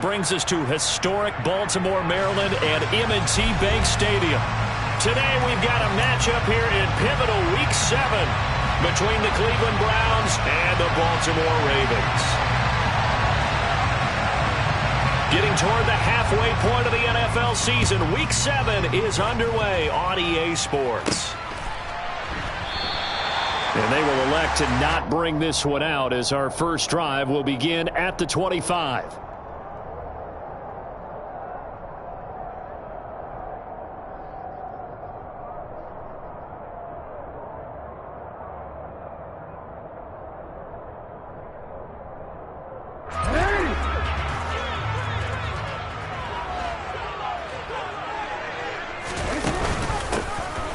Brings us to historic Baltimore, Maryland and M&T Bank Stadium. Today we've got a matchup here in pivotal Week 7 between the Cleveland Browns and the Baltimore Ravens. Getting toward the halfway point of the NFL season, Week 7 is underway on EA Sports. And they will elect to not bring this one out as our first drive will begin at the 25.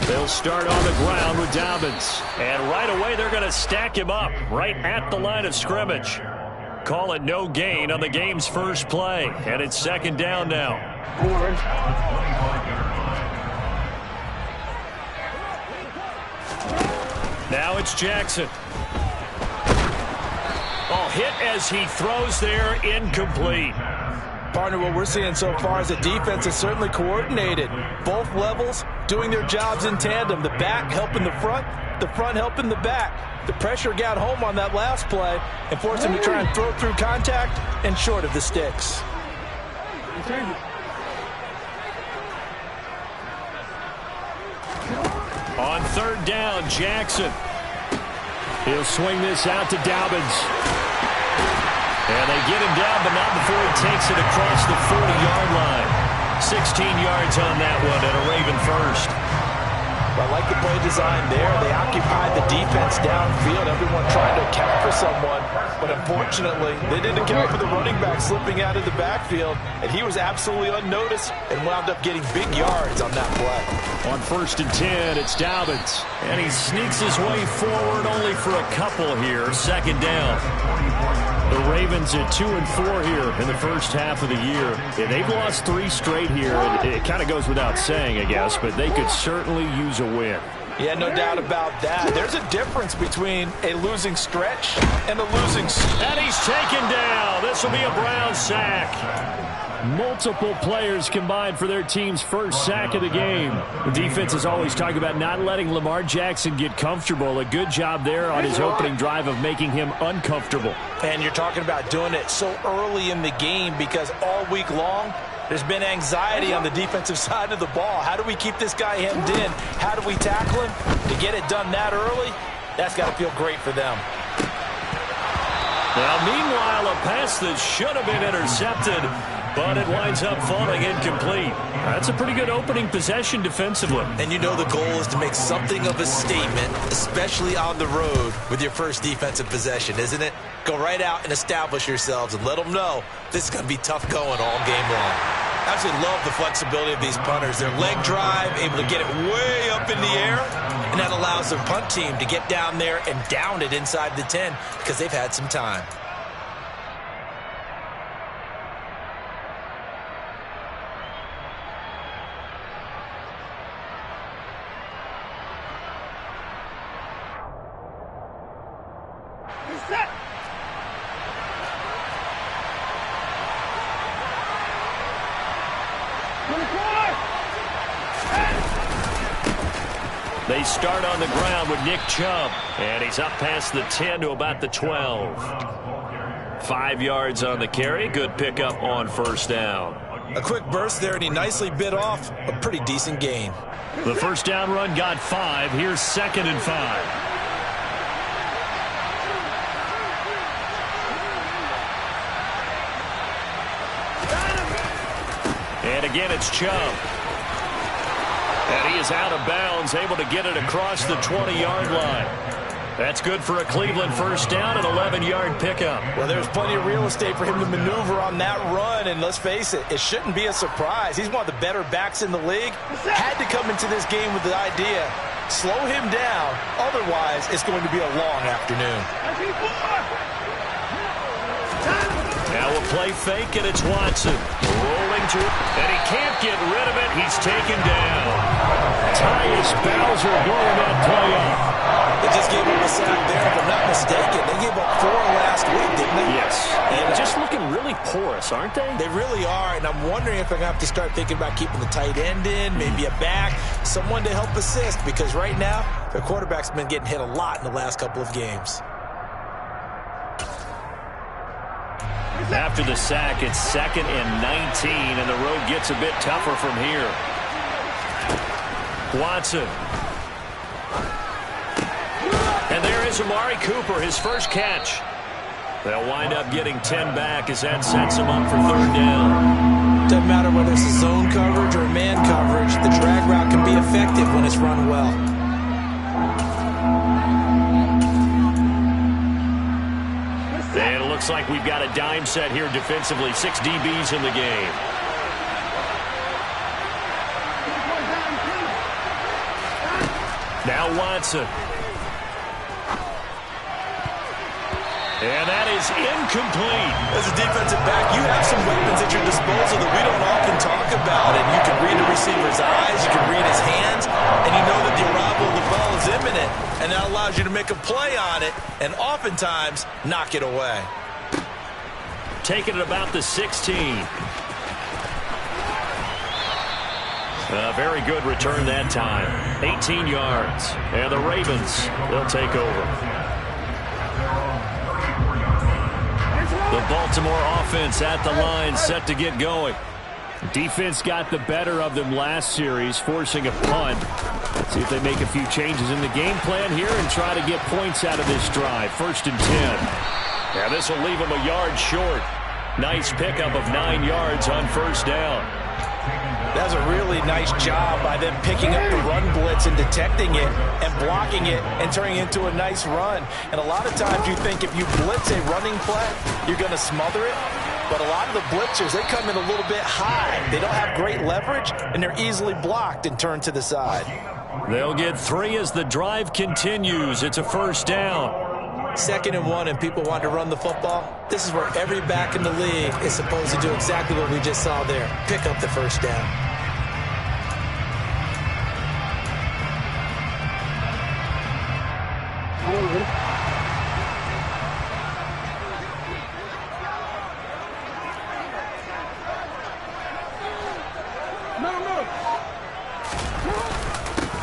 They'll start on the ground with Dobbins. And right away, they're going to stack him up right at the line of scrimmage. Call it no gain on the game's first play. And it's second down now. Now it's Jackson. Oh, hit as he throws there, incomplete. Partner, what we're seeing so far is the defense is certainly coordinated. Both levels doing their jobs in tandem. The back helping the front helping the back. The pressure got home on that last play and forced him to try and throw through contact and short of the sticks. On third down, Jackson. He'll swing this out to Dobbins. And they get him down, but not before he takes it across the 40-yard line. 16 yards on that one and a Raven first. I like the play design there. They occupied the defense downfield. Everyone trying to account for someone. But unfortunately, they didn't account for the running back slipping out of the backfield. And he was absolutely unnoticed and wound up getting big yards on that play. On 1st and 10, it's Dobbins. And he sneaks his way forward only for a couple here. Second down. The Ravens at 2-4 here in the first half of the year. Yeah, they've lost 3 straight here. It kind of goes without saying, I guess, but they could certainly use a win. Yeah, no doubt about that. There's a difference between a losing stretch and a losing... And he's taken down. This will be a Brown sack. Multiple players combined for their team's first sack of the game. The defense is always talking about not letting Lamar Jackson get comfortable. A good job there on his opening drive of making him uncomfortable. And you're talking about doing it so early in the game because all week long, there's been anxiety on the defensive side of the ball. How do we keep this guy hemmed in? How do we tackle him? To get it done that early, that's got to feel great for them. Now, meanwhile, a pass that should have been intercepted, but it winds up falling incomplete. That's a pretty good opening possession defensively. And you know the goal is to make something of a statement, especially on the road with your first defensive possession, isn't it? Go right out and establish yourselves and let them know this is going to be tough going all game long. I absolutely love the flexibility of these punters. Their leg drive, able to get it way up in the air, and that allows their punt team to get down there and down it inside the 10 because they've had some time. They start on the ground with Nick Chubb, and he's up past the 10 to about the 12. 5 yards on the carry. Good pickup on first down. A quick burst there, and he nicely bit off a pretty decent gain. The first down run got 5. Here's 2nd and 5. And again, it's Chubb. And he is out of bounds, able to get it across the 20-yard line. That's good for a Cleveland first down, an 11-yard pickup. Well, there's plenty of real estate for him to maneuver on that run, and let's face it, it shouldn't be a surprise. He's one of the better backs in the league. Had to come into this game with the idea, slow him down, otherwise it's going to be a long afternoon. Now we'll play fake, and it's Watson. Rolling to it, and he can't get rid of it. He's taken down. Tyus Bowser blowing that play up. They just gave up a sack there, if I'm not mistaken. They gave up 4 last week, didn't they? Yes. And just looking really porous, aren't they? They really are, and I'm wondering if they're going to have to start thinking about keeping the tight end in, maybe a back, someone to help assist, because right now, their quarterback's been getting hit a lot in the last couple of games. After the sack, it's 2nd and 19, and the road gets a bit tougher from here. Watson. And there is Amari Cooper, his first catch. They'll wind up getting 10 back as that sets them up for 3rd down. Doesn't matter whether it's a zone coverage or man coverage, the drag route can be effective when it's run well. And it looks like we've got a dime set here defensively. 6 DBs in the game. Now Watson. And that is incomplete. As a defensive back, you have some weapons at your disposal that we don't often talk about. And you can read the receiver's eyes, you can read his hands, and you know that the arrival of the ball is imminent. And that allows you to make a play on it and oftentimes knock it away. Taking it about the 16. A very good return that time. 18 yards. And the Ravens, they'll take over. The Baltimore offense at the line, set to get going. Defense got the better of them last series, forcing a punt. See if they make a few changes in the game plan here and try to get points out of this drive. 1st and 10. Yeah, this will leave them a yard short. Nice pickup of 9 yards on 1st down. That's a really nice job by them picking up the run blitz and detecting it and blocking it and turning it into a nice run. And a lot of times you think if you blitz a running play, you're going to smother it. But a lot of the blitzers, they come in a little bit high. They don't have great leverage, and they're easily blocked and turned to the side. They'll get 3 as the drive continues. It's a 1st down. 2nd and 1, and people want to run the football. This is where every back in the league is supposed to do exactly what we just saw there. Pick up the 1st down.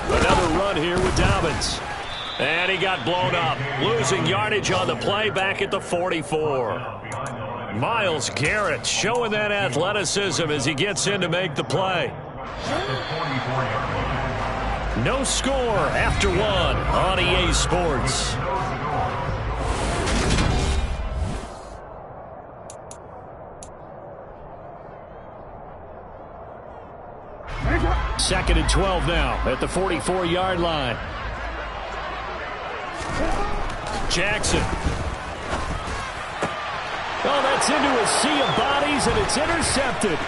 Another run here with Dobbins. And he got blown up, losing yardage on the play back at the 44. Myles Garrett showing that athleticism as he gets in to make the play. No score after 1 on EA Sports. Second and 12 now at the 44-yard line. Jackson. Oh, that's into a sea of bodies, and it's intercepted.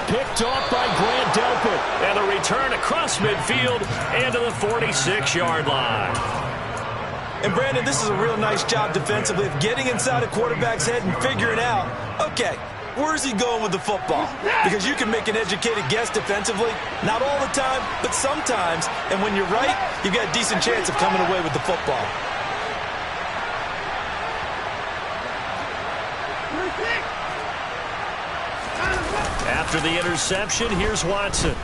Picked off by Grant Delpit. And a return across midfield and to the 46-yard line. And, Brandon, this is a real nice job defensively of getting inside a quarterback's head and figuring out, okay, where's he going with the football? Because you can make an educated guess defensively. Not all the time, but sometimes. And when you're right, you've got a decent chance of coming away with the football. After the interception, here's Watson.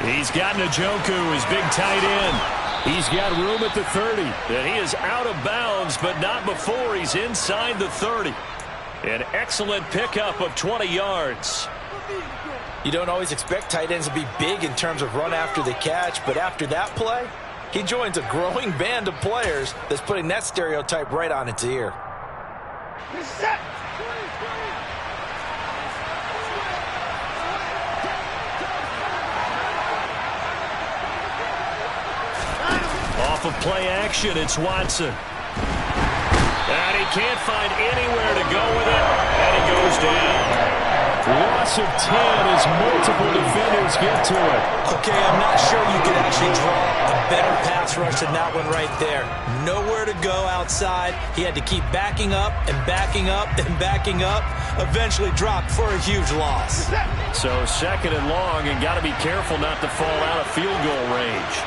He's got Njoku, his big tight end. He's got room at the 30. And he is out of bounds, but not before he's inside the 30. An excellent pickup of 20 yards. You don't always expect tight ends to be big in terms of run after the catch, but after that play, he joins a growing band of players that's putting that stereotype right on its ear. Off of play action, it's Watson. And he can't find anywhere to go with it, and he goes down. Lost loss of 10 as multiple defenders get to it. Okay, I'm not sure you could actually draw a better pass rush than that one right there. Nowhere to go outside. He had to keep backing up and backing up and backing up. Eventually dropped for a huge loss. So 2nd and long, and got to be careful not to fall out of field goal range.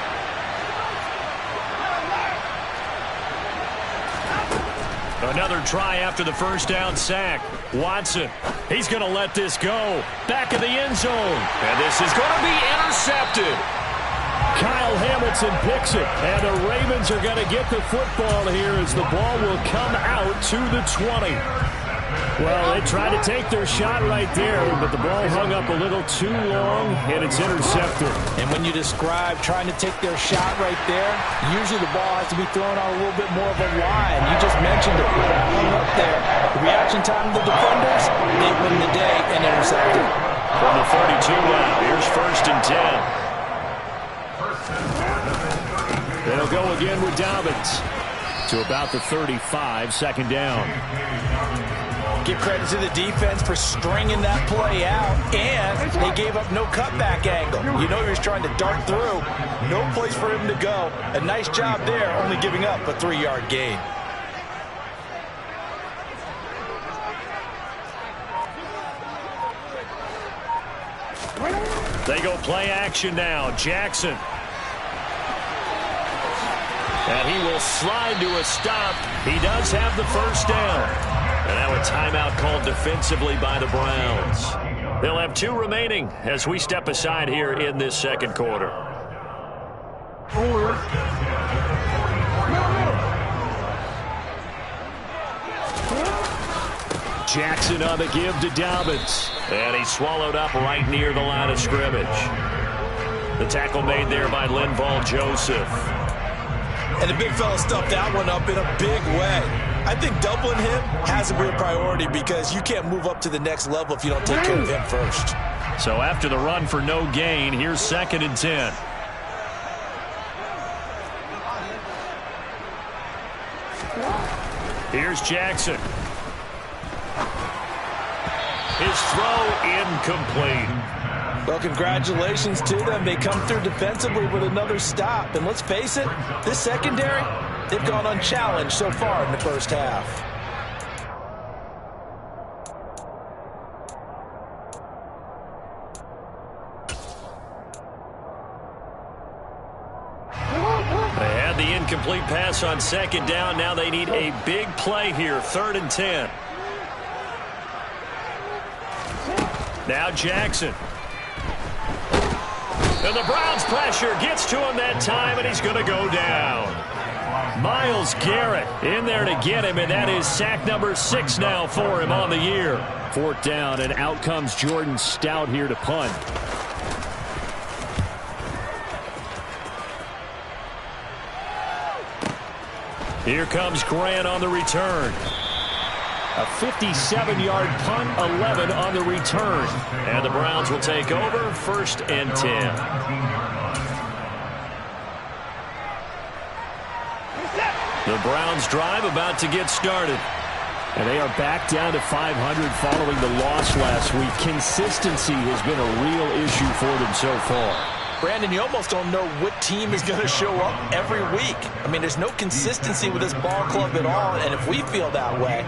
Another try after the first down sack. Watson, he's going to let this go. Back of the end zone. And this is going to be intercepted. Kyle Hamilton picks it. And the Ravens are going to get the football here as the ball will come out to the 20. Well, they tried to take their shot right there, but the ball hung up a little too long, and it's intercepted. And when you describe trying to take their shot right there, usually the ball has to be thrown on a little bit more of a line. You just mentioned it. Hung up there. The reaction time of the defenders, they win the day and intercepted. From the 42 now, here's 1st and 10. They'll go again with Dobbins to about the 35, 2nd down. Give credit to the defense for stringing that play out, and they gave up no cutback angle. You know he was trying to dart through. No place for him to go. A nice job there, only giving up a 3-yard gain. They go play action now. Jackson. And he will slide to a stop. He does have the first down. And now a timeout called defensively by the Browns. They'll have 2 remaining as we step aside here in this 2nd quarter. Jackson on the give to Dobbins. And he's swallowed up right near the line of scrimmage. The tackle made there by Linval Joseph. And the big fella stuffed that one up in a big way. I think doubling him has to be a priority because you can't move up to the next level if you don't take care of him first. So after the run for no gain, here's 2nd and 10. Here's Jackson. His throw incomplete. Well, congratulations to them. They come through defensively with another stop. And let's face it, this secondary, they've gone unchallenged so far in the first half. They had the incomplete pass on 2nd down. Now they need a big play here, 3rd and 10. Now Jackson. And the Browns pressure gets to him that time, and he's going to go down. Myles Garrett in there to get him, and that is sack number 6 now for him on the year. 4th down, and out comes Jordan Stout here to punt. Here comes Grant on the return. A 57-yard punt, 11 on the return. And the Browns will take over, 1st and 10. The Browns drive about to get started. And they are back down to 500 following the loss last week. Consistency has been a real issue for them so far. Brandon, you almost don't know what team is going to show up every week. I mean, there's no consistency with this ball club at all, and if we feel that way,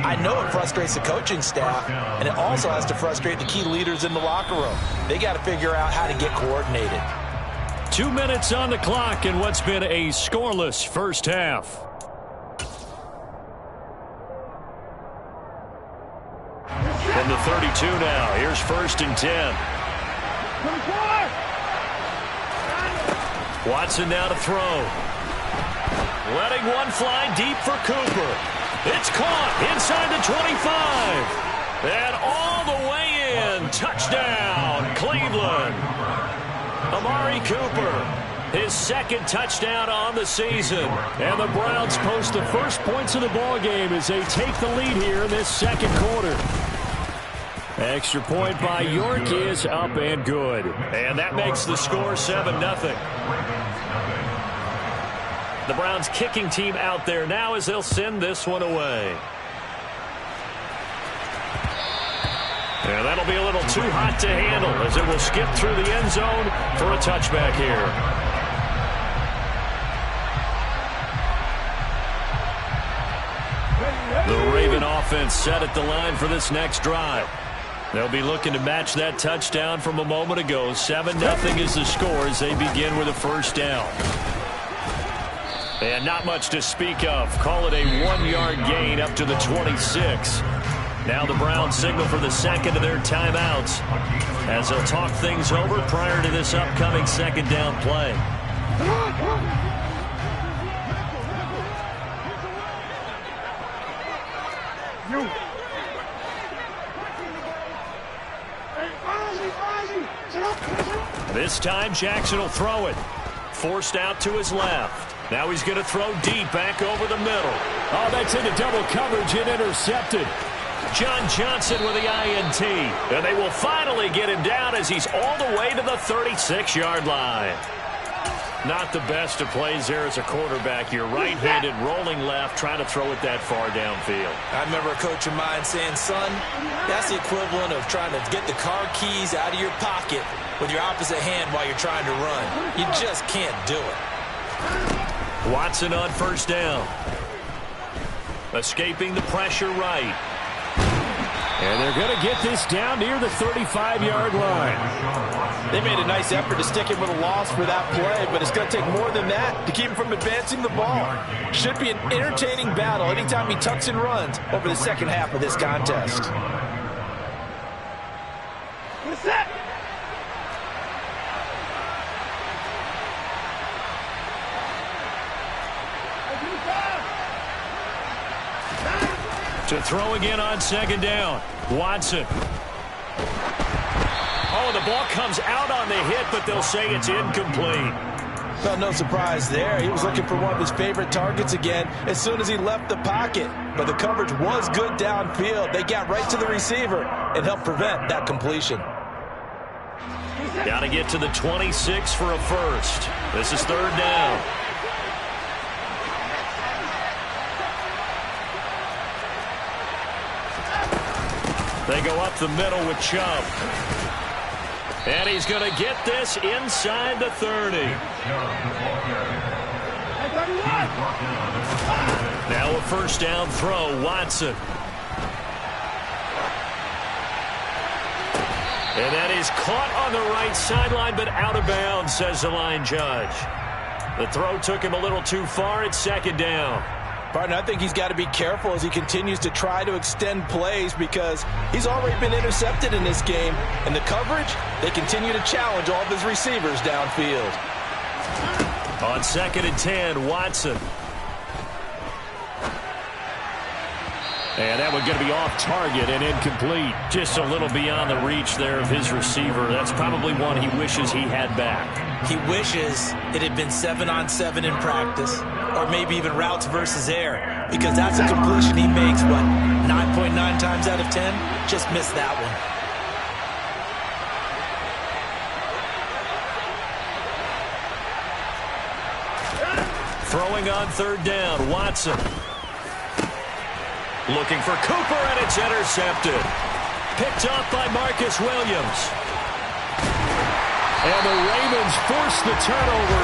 I know it frustrates the coaching staff, and it also has to frustrate the key leaders in the locker room. They got to figure out how to get coordinated. 2 minutes on the clock in what's been a scoreless first half. From the 32 now, here's 1st and 10. Watson now to throw. Letting one fly deep for Cooper. It's caught inside the 25. And all the way in. Touchdown, Cleveland. Amari Cooper, his 2nd touchdown on the season. And the Browns post the first points of the ball game as they take the lead here in this 2nd quarter. Extra point by York is up and good. And that makes the score 7-0. The Browns kicking team out there now as they'll send this one away. And that'll be a little too hot to handle as it will skip through the end zone for a touchback here. The Raven offense set at the line for this next drive. They'll be looking to match that touchdown from a moment ago. 7-0 is the score as they begin with a first down. And not much to speak of. Call it a 1-yard gain up to the 26. Now the Browns signal for the second of their timeouts as they'll talk things over prior to this upcoming second down play. This time Jackson will throw it. Forced out to his left. Now he's going to throw deep back over the middle. Oh, that's into double coverage and intercepted. John Johnson with the INT. And they will finally get him down as he's all the way to the 36-yard line. Not the best of plays there as a quarterback. You're right-handed, rolling left, trying to throw it that far downfield. I remember a coach of mine saying, son, that's the equivalent of trying to get the car keys out of your pocket with your opposite hand while you're trying to run. You just can't do it. Watson on first down. Escaping the pressure right. And they're going to get this down near the 35-yard line. They made a nice effort to stick him with a loss for that play, but it's going to take more than that to keep him from advancing the ball. Should be an entertaining battle anytime he tucks and runs over the second half of this contest. What's that? To throw again on second down. Watson. Oh, the ball comes out on the hit, but they'll say it's incomplete. Well, no surprise there. He was looking for one of his favorite targets again as soon as he left the pocket. But the coverage was good downfield. They got right to the receiver and helped prevent that completion. Got to get to the 26 for a first. This is third down. They go up the middle with Chubb. And he's going to get this inside the 30. Now a first down throw, Watson. And that is caught on the right sideline, but out of bounds, says the line judge. The throw took him a little too far. It's second down. Partner, I think he's got to be careful as he continues to try to extend plays because he's already been intercepted in this game. And the coverage, they continue to challenge all of his receivers downfield. On second and 10, Watson. And that one going to be off target and incomplete. Just a little beyond the reach there of his receiver. That's probably one he wishes he had back. He wishes it had been 7-on-7 in practice, or maybe even routes versus air, because that's a completion he makes, what, 9.9 times out of 10? Just missed that one. Throwing on third down, Watson. Looking for Cooper, and it's intercepted. Picked off by Marcus Williams. And the Ravens force the turnover.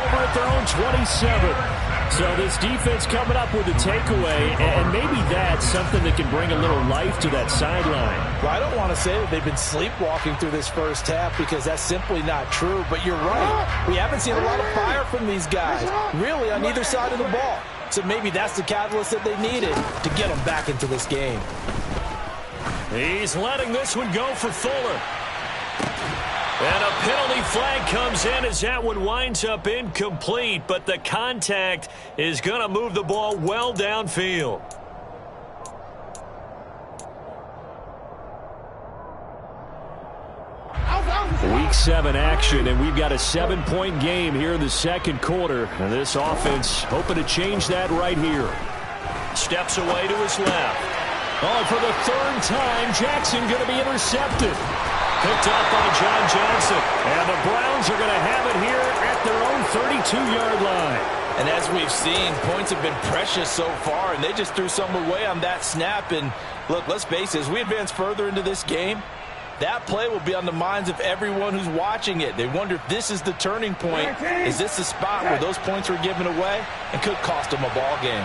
Over at their own 27. So this defense coming up with a takeaway, and maybe that's something that can bring a little life to that sideline. Well, I don't want to say that they've been sleepwalking through this first half because that's simply not true, but you're right. We haven't seen a lot of fire from these guys, really, on either side of the ball. So maybe that's the catalyst that they needed to get them back into this game. He's letting this one go for Fuller. And a penalty flag comes in as that one winds up incomplete, but the contact is going to move the ball well downfield. Week 7 action, and we've got a 7-point game here in the second quarter. And this offense hoping to change that right here. Steps away to his left. Oh, for the third time, Jackson going to be intercepted. Picked up by John Johnson. And the Browns are going to have it here at their own 2-yard line. And as we've seen, points have been precious so far, and they just threw some away on that snap. And look, let's face it, as we advance further into this game, that play will be on the minds of everyone who's watching it. They wonder if this is the turning point. Is this the spot where those points were given away and could cost them a ball game?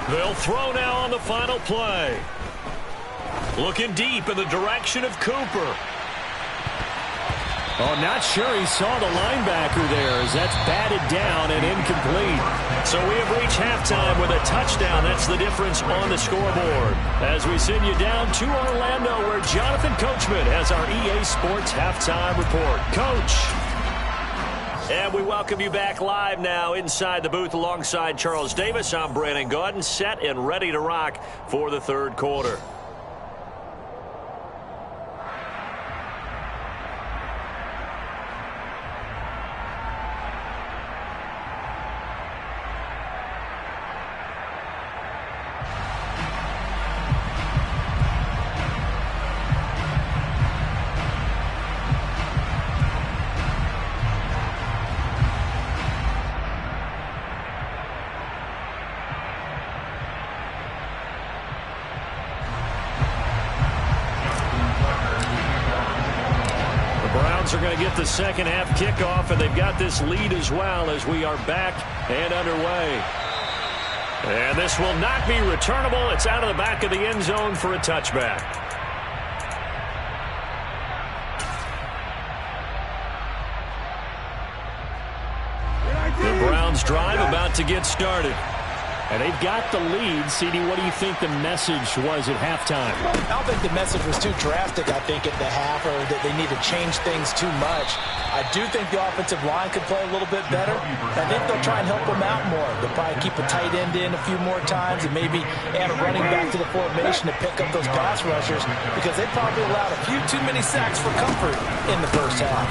They'll throw now on the final play. Looking deep in the direction of Cooper. Oh, not sure he saw the linebacker there as that's batted down and incomplete. So we have reached halftime with a touchdown. That's the difference on the scoreboard. As we send you down to Orlando, where Jonathan Coachman has our EA Sports halftime report. Coach. And we welcome you back live now inside the booth alongside Charles Davis. I'm Brandon Gaudin, set and ready to rock for the third quarter. Are going to get the second half kickoff, and they've got this lead as well as we are back and underway. And this will not be returnable. It's out of the back of the end zone for a touchback. The Browns drive about to get started. And they've got the lead. CD, what do you think the message was at halftime? I don't think the message was too drastic, I think, at the half, or that they need to change things too much. I do think the offensive line could play a little bit better. I think they'll try and help them out more. They'll probably keep a tight end in a few more times and maybe add a running back to the formation to pick up those pass rushers, because they probably allowed a few too many sacks for comfort in the first half.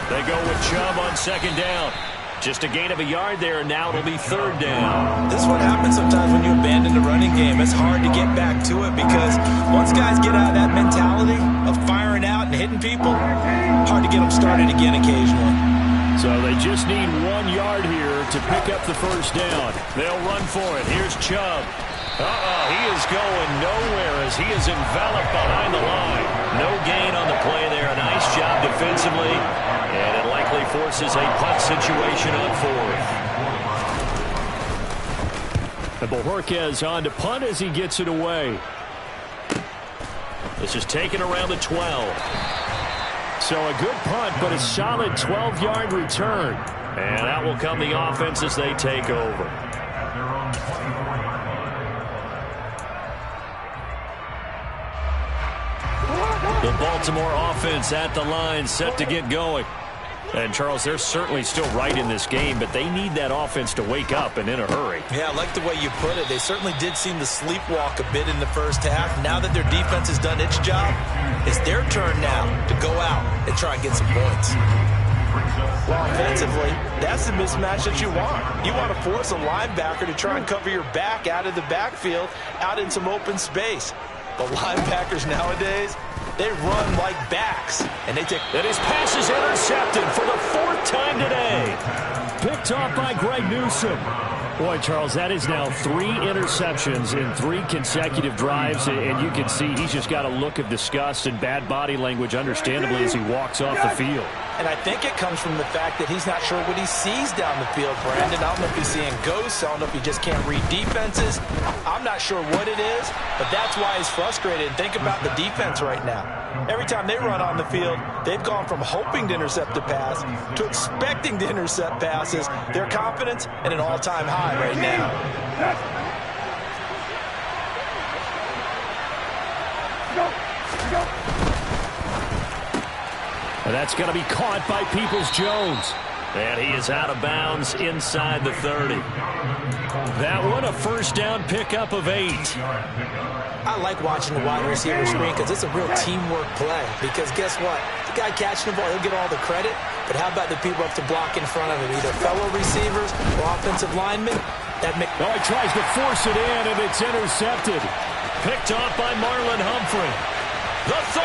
They go with Chubb on second down. Just a gain of a yard there, and now it'll be third down. This is what happens sometimes when you abandon the running game. It's hard to get back to it, because once guys get out of that mentality of firing out and hitting people, hard to get them started again occasionally. So they just need 1 yard here to pick up the first down. They'll run for it. Here's Chubb. He is going nowhere as he is enveloped behind the line. No gain on the play there. A nice job defensively. And it likely forces a punt situation on fourth. And Bojorquez on to punt as he gets it away. This is taken around the 12. So a good punt, but a solid 12-yard return. And that will come the offense as they take over. The Baltimore offense at the line, set to get going. And, Charles, they're certainly still right in this game, but they need that offense to wake up and in a hurry. Yeah, I like the way you put it. They certainly did seem to sleepwalk a bit in the first half. Now that their defense has done its job, it's their turn now to go out and try and get some points. Well, offensively, that's the mismatch that you want. You want to force a linebacker to try and cover your back out of the backfield, out in some open space. The linebackers nowadays, they run like backs, and they take... And his pass is intercepted for the 4th time today. Picked off by Greg Newsome. Boy, Charles, that is now 3 interceptions in 3 consecutive drives, and you can see he's just got a look of disgust and bad body language, understandably, as he walks off the field. And I think it comes from the fact that he's not sure what he sees down the field, Brandon. I don't know if he's seeing ghosts. I don't know if he just can't read defenses. I'm not sure what it is, but that's why he's frustrated. And think about the defense right now. Every time they run on the field, they've gone from hoping to intercept a pass to expecting to intercept passes. Their confidence at an all-time high right now. And that's going to be caught by Peoples-Jones. And he is out of bounds inside the 30. That one, a first down pickup of 8. I like watching the wide receiver screen because it's a real teamwork play. Because guess what? guy catching the ball, he'll get all the credit. But how about the people up to block in front of him, either fellow receivers or offensive linemen? Oh, he tries to force it in, and it's intercepted. Picked off by Marlon Humphrey. The 30,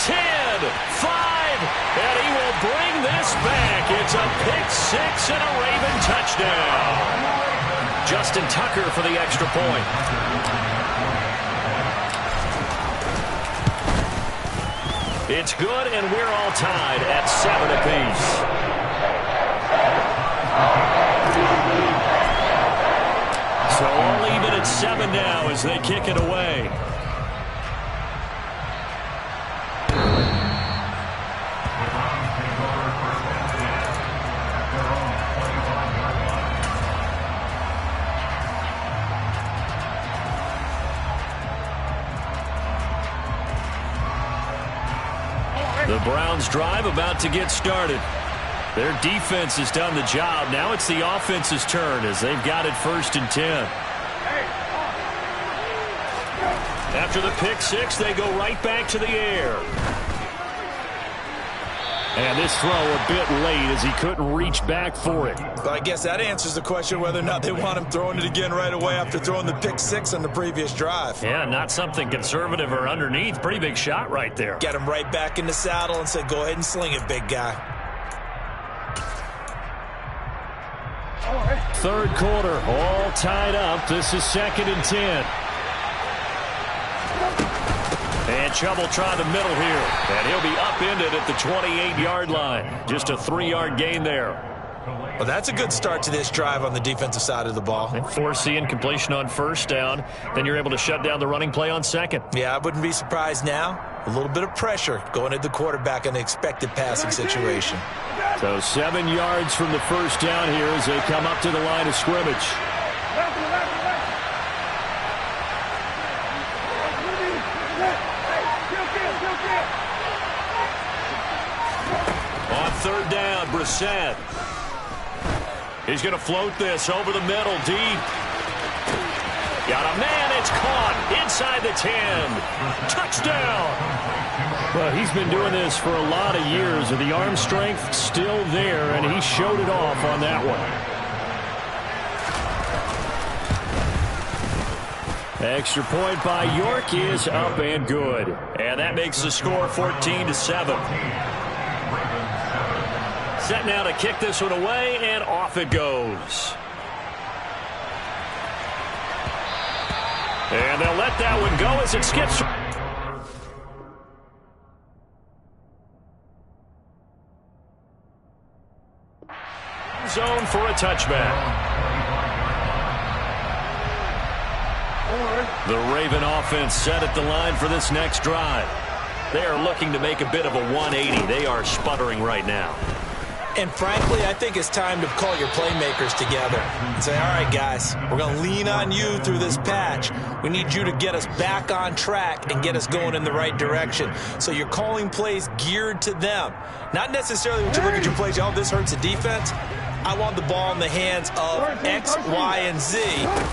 10, 5, and he will bring this back. It's a pick six and a Raven touchdown. Justin Tucker for the extra point. It's good, and we're all tied at 7 apiece. So all even at 7 now as they kick it away. The Browns drive about to get started. Their defense has done the job. Now it's the offense's turn as they've got it 1st and 10. After the pick six, they go right back to the air. And this throw a bit late as he couldn't reach back for it. But I guess that answers the question whether or not they want him throwing it again right away after throwing the pick six on the previous drive. Yeah, not something conservative or underneath. Pretty big shot right there. Get him right back in the saddle and say, go ahead and sling it, big guy. 3rd quarter, all tied up. This is 2nd and 10. And Chubb will try the middle here. And he'll be upended at the 28-yard line. Just a 3-yard gain there. Well, that's a good start to this drive on the defensive side of the ball. And forcing completion on 1st down. Then you're able to shut down the running play on 2nd. Yeah, I wouldn't be surprised now. A little bit of pressure going at the quarterback in the expected passing situation. So 7 yards from the 1st down here as they come up to the line of scrimmage. On 3rd down, Brissett. He's going to float this over the middle, deep. Got a man, it's caught inside the 10. Touchdown. Well, he's been doing this for a lot of years, and the arm strength still there, and he showed it off on that one. Extra point by York is up and good. And that makes the score 14-7. Set now to kick this one away, and off it goes. And they'll let that one go as it skips. Zone for a touchback. The Raven offense set at the line for this next drive. They are looking to make a bit of a 180. They are sputtering right now. And frankly, I think it's time to call your playmakers together and say, all right, guys, we're going to lean on you through this patch. We need you to get us back on track and get us going in the right direction. So you're calling plays geared to them. Not necessarily when you look at your plays, oh, this hurts the defense. I want the ball in the hands of X, Y, and Z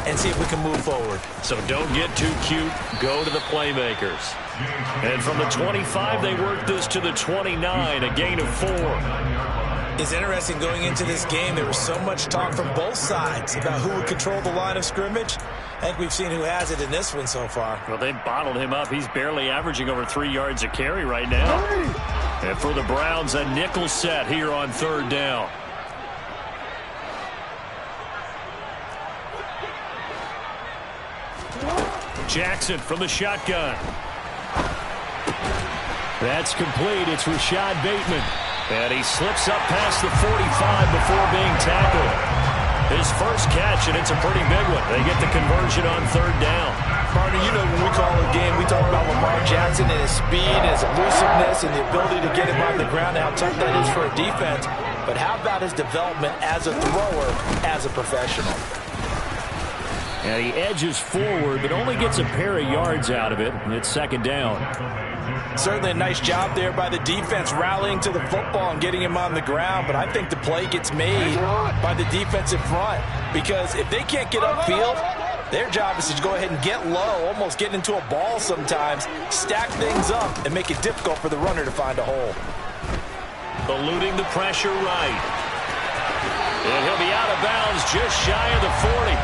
and see if we can move forward. So don't get too cute. Go to the playmakers. And from the 25, they work this to the 29, a gain of 4. It's interesting going into this game. There was so much talk from both sides about who would control the line of scrimmage. I think we've seen who has it in this one so far. Well, they've bottled him up. He's barely averaging over 3 yards a carry right now. And for the Browns, a nickel set here on 3rd down. Jackson from the shotgun. That's complete. It's Rashad Bateman. And he slips up past the 45 before being tackled. His first catch, and it's a pretty big one. They get the conversion on 3rd down. Partner, you know when we call a game, we talk about Lamar Jackson and his speed, and his elusiveness, and the ability to get him on the ground and how tough that is for a defense. But how about his development as a thrower, as a professional? And he edges forward, but only gets a pair of yards out of it, and it's 2nd down. Certainly a nice job there by the defense rallying to the football and getting him on the ground, but I think the play gets made by the defensive front because if they can't get upfield, Their job is to go ahead and get low, almost get into a ball sometimes, stack things up, and make it difficult for the runner to find a hole. Eluding the pressure right. And he'll be out of bounds just shy of the 40.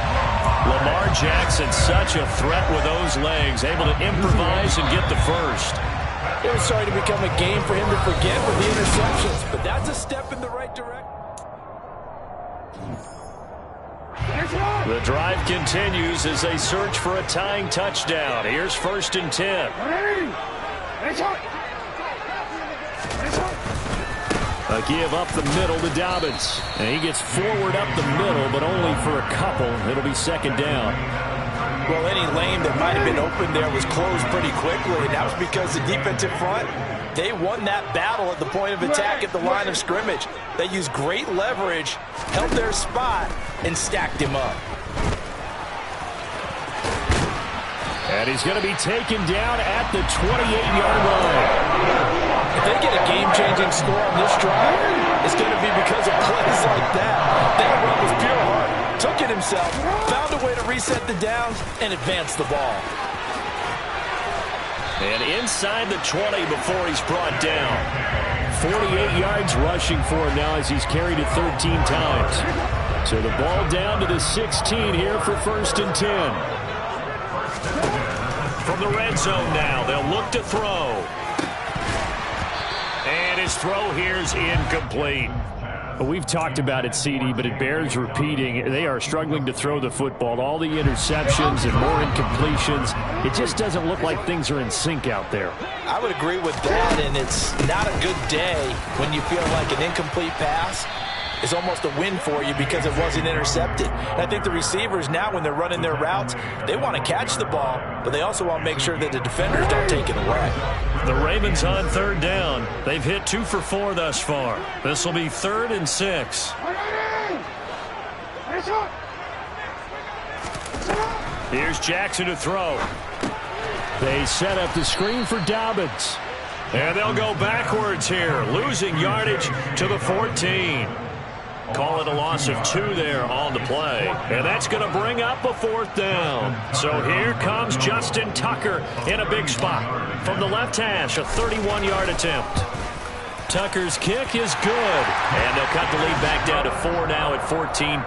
Lamar Jackson, such a threat with those legs, able to improvise and get the first. It was starting to become a game for him to forget with the interceptions, but that's a step in the right direction. The drive continues as they search for a tying touchdown. Here's 1st and 10. A give up the middle to Dobbins. And he gets forward up the middle, but only for a couple. It'll be 2nd down. Well, any lane that might have been open there was closed pretty quickly, and that was because the defensive front, they won that battle at the point of attack at the line of scrimmage. They used great leverage, held their spot, and stacked him up. And he's going to be taken down at the 28-yard line. If they get a game-changing score on this drive, it's going to be because of plays like that. That run was pure heart. Took it himself, found a way to reset the downs, and advance the ball. And inside the 20 before he's brought down. 48 yards rushing for him now as he's carried it 13 times. So the ball down to the 16 here for 1st and 10. From the red zone now, they'll look to throw. And his throw here is incomplete. We've talked about it, CD, but it bears repeating. They are struggling to throw the football. All the interceptions and more incompletions. It just doesn't look like things are in sync out there. I would agree with that, and it's not a good day when you feel like an incomplete pass is almost a win for you because it wasn't intercepted. And I think the receivers now, when they're running their routes, they want to catch the ball, but they also want to make sure that the defenders don't take it away. The Ravens on 3rd down. They've hit 2 for 4 thus far. This will be 3rd and 6. Here's Jackson to throw. They set up the screen for Dobbins. And they'll go backwards here, losing yardage to the 14. Call it a loss of 2 there on the play. And that's going to bring up a 4th down. So here comes Justin Tucker in a big spot. From the left hash, a 31-yard attempt. Tucker's kick is good. And they'll cut the lead back down to 4 now at 14-10.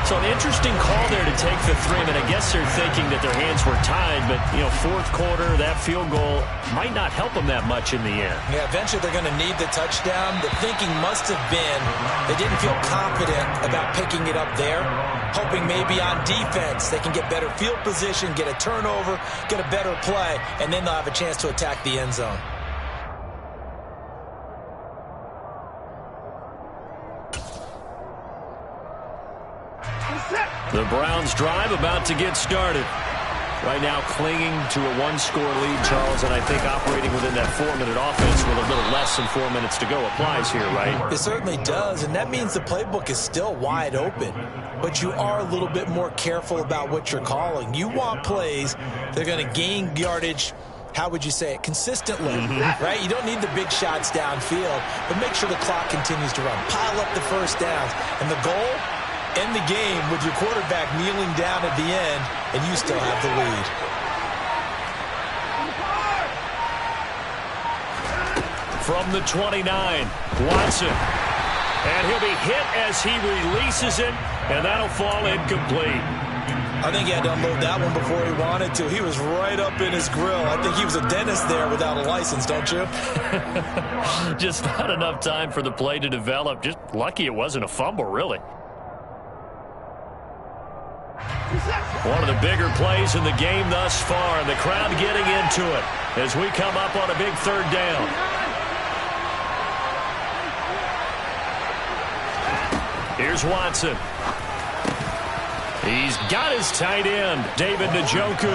So an interesting call there to take the 3. I mean, I guess they're thinking that their hands were tied, but, you know, 4th quarter, that field goal might not help them that much in the end. Yeah, eventually they're going to need the touchdown. The thinking must have been they didn't feel confident about picking it up there, hoping maybe on defense they can get better field position, get a turnover, get a better play, and then they'll have a chance to attack the end zone. The Browns drive about to get started. Right now clinging to a 1-score lead, Charles, and I think operating within that 4-minute offense with a little less than 4 minutes to go applies here, right? It certainly does, and that means the playbook is still wide open. But you are a little bit more careful about what you're calling. You want plays that are going to gain yardage, how would you say it, consistently, right? You don't need the big shots downfield, but make sure the clock continues to run. Pile up the first downs, and the goal, end the game with your quarterback kneeling down at the end, and you still have the lead. From the 29, Watson. And he'll be hit as he releases it, and that'll fall incomplete. I think he had to unload that one before he wanted to. He was right up in his grill. I think he was a dentist there without a license, don't you? Just not enough time for the play to develop. Just lucky it wasn't a fumble, really. One of the bigger plays in the game thus far, and the crowd getting into it as we come up on a big 3rd down. Here's Watson. He's got his tight end, David Njoku.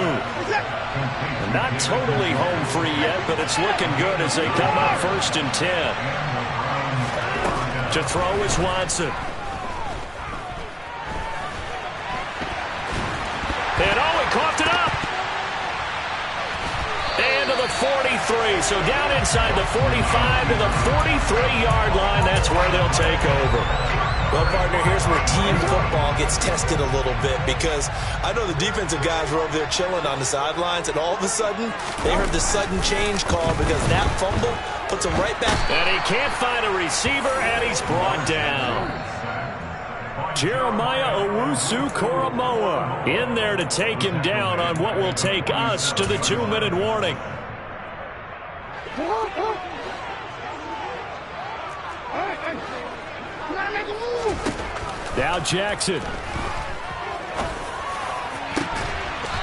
Not totally home free yet, but it's looking good as they come up 1st and 10. To throw is Watson. And he coughed it up. And to the 43. So down inside the 45 to the 43-yard line. That's where they'll take over. Well, partner, here's where team football gets tested a little bit, because I know the defensive guys were over there chilling on the sidelines, and all of a sudden, they heard the sudden change call because that fumble puts them right back. And he can't find a receiver, and he's brought down. Jeremiah Owusu-Koramoah in there to take him down on what will take us to the 2-minute warning. Now Jackson.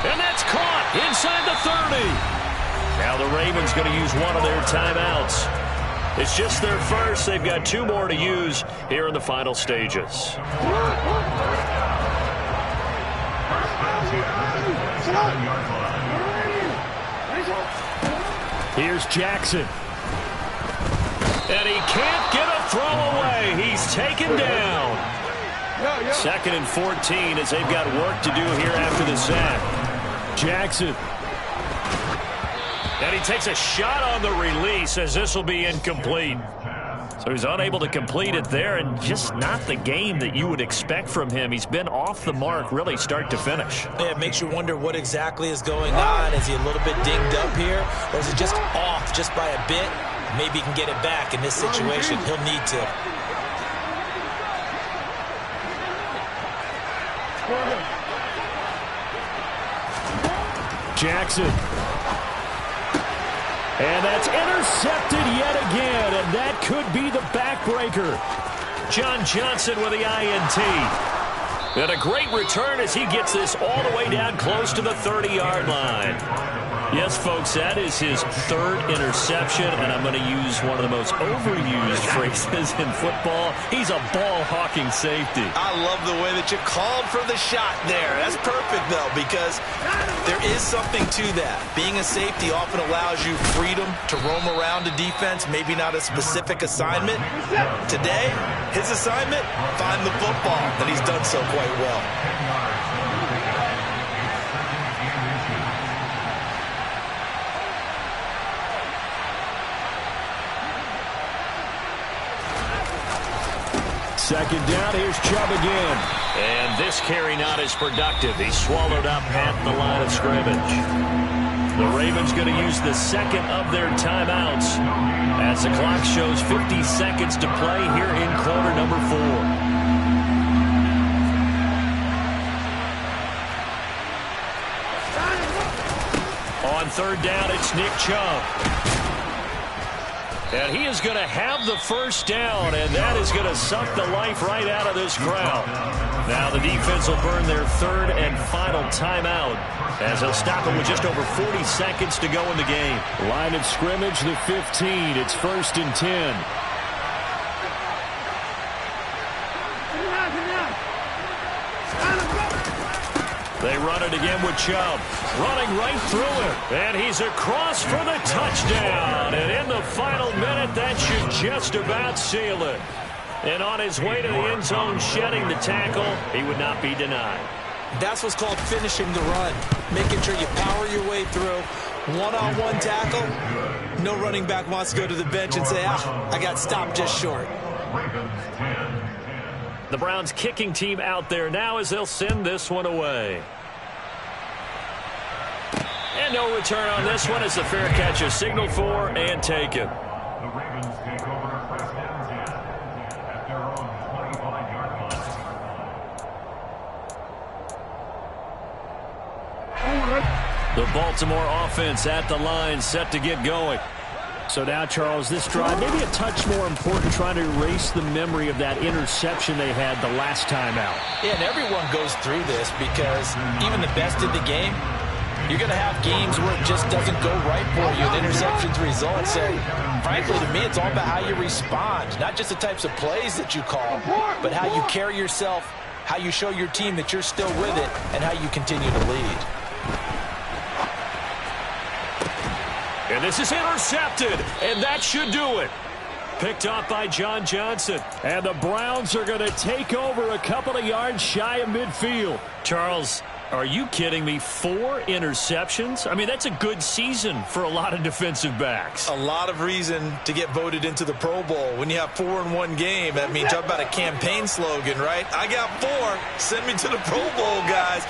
And that's caught inside the 30. Now the Ravens going to use one of their timeouts. It's just their first. They've got 2 more to use here in the final stages. Here's Jackson. And he can't get a throw away. He's taken down. 2nd and 14 as they've got work to do here after the sack. Jackson. And he takes a shot on the release as this will be incomplete. So he's unable to complete it there, and just not the game that you would expect from him. He's been off the mark really start to finish. Yeah, it makes you wonder what exactly is going on. Is he a little bit dinged up here, or is it just off just by a bit? Maybe he can get it back in this situation. He'll need to. Jackson. And that's intercepted yet again, and that could be the backbreaker. John Johnson with the INT. And a great return as he gets this all the way down close to the 30-yard line. Yes, folks, that is his 3rd interception, and I'm going to use one of the most overused phrases in football. He's a ball-hawking safety. I love the way that you called for the shot there. That's perfect, though, because there is something to that. Being a safety often allows you freedom to roam around the defense, maybe not a specific assignment. Today, his assignment, find the football, and he's done so quite well. Second down, here's Chubb again. And this carry not as productive. He's swallowed up at the line of scrimmage. The Ravens going to use the 2nd of their timeouts as the clock shows 50 seconds to play here in quarter number 4. On 3rd down, it's Nick Chubb. And he is going to have the first down, and that is going to suck the life right out of this crowd. Now the defense will burn their 3rd and final timeout as they'll stop it with just over 40 seconds to go in the game. Line of scrimmage, the 15. It's 1st and 10. They run it again with Chubb. Running right through it. And he's across for the touchdown. And in the final minute, that should just about seal it. And on his way to the end zone, shedding the tackle, he would not be denied. That's what's called finishing the run. Making sure you power your way through. One-on-one tackle. No running back wants to go to the bench and say, I got stopped just short. The Browns kicking team out there now as they'll send this one away. And no return on this one as the fair catch is signaled for and taken. The Baltimore offense at the line set to get going. So now, Charles, this drive maybe a touch more important, trying to erase the memory of that interception they had the last time out. Yeah, and everyone goes through this because even the best in the game, you're going to have games where it just doesn't go right for you. And interceptions result. So, frankly, to me, it's all about how you respond. Not just the types of plays that you call, but how you carry yourself, how you show your team that you're still with it, and how you continue to lead. And this is intercepted, and that should do it. Picked off by John Johnson. And the Browns are going to take over a couple of yards shy of midfield. Charles, Are you kidding me? 4 interceptions? I mean, that's a good season for a lot of defensive backs. A lot of reason to get voted into the Pro Bowl. When you have 4 in one game, I mean, talk about a campaign slogan, right? I got 4. Send me to the Pro Bowl, guys.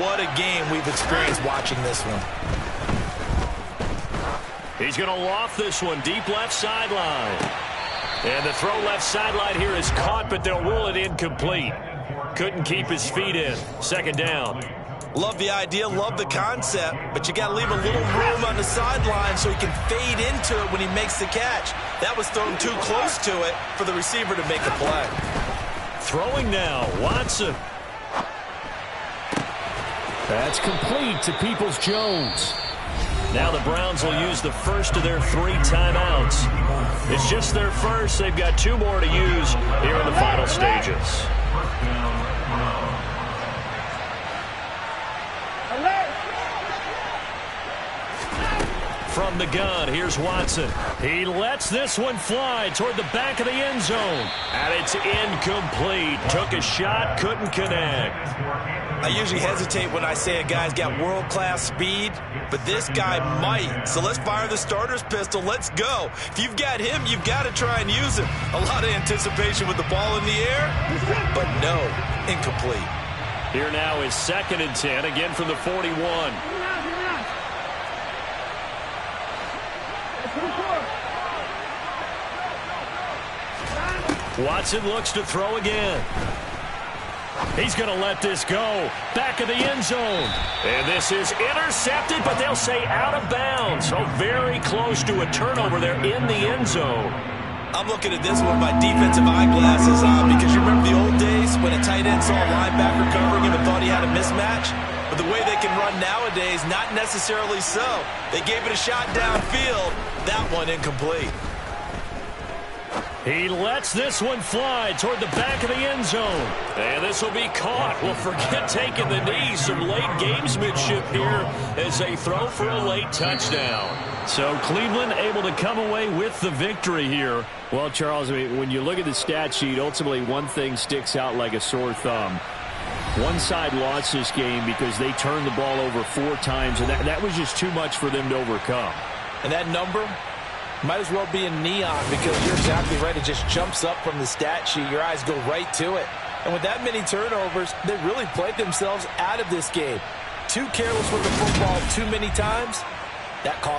What a game we've experienced watching this one. He's going to loft this one deep left sideline. And the throw left sideline here is caught, but they'll rule it incomplete. Couldn't keep his feet in. Second down. Love the idea, love the concept, but you got to leave a little room on the sideline so he can fade into it when he makes the catch. That was thrown too close to it for the receiver to make a play. Throwing now, Watson. That's complete to Peoples-Jones. Now the Browns will use the first of their 3 timeouts. It's just their first. They've got 2 more to use here in the final stages. From the gun, here's Watson. He lets this one fly toward the back of the end zone. And it's incomplete. Took a shot, couldn't connect. I usually hesitate when I say a guy's got world-class speed, but this guy might. So let's fire the starter's pistol. Let's go. If you've got him, you've got to try and use him. A lot of anticipation with the ball in the air, but no, incomplete. Here now is 2nd and 10, again from the 41. Watson looks to throw again. He's going to let this go. Back of the end zone. And this is intercepted, but they'll say out of bounds. So very close to a turnover there in the end zone. I'm looking at this one with my defensive eyeglasses on because you remember the old days when a tight end saw a linebacker covering him and thought he had a mismatch? But the way they can run nowadays, not necessarily so. They gave it a shot downfield. That one incomplete. He lets this one fly toward the back of the end zone. And this will be caught. Well, forget taking the knee. Some late gamesmanship here as they throw for a late touchdown. So Cleveland able to come away with the victory here. Well, Charles, I mean, when you look at the stat sheet, ultimately one thing sticks out like a sore thumb. One side lost this game because they turned the ball over 4 times, and that was just too much for them to overcome. And that number might as well be in neon because you're exactly right. It just jumps up from the stat sheet. Your eyes go right to it. And with that many turnovers, they really played themselves out of this game. Too careless with the football too many times. That cost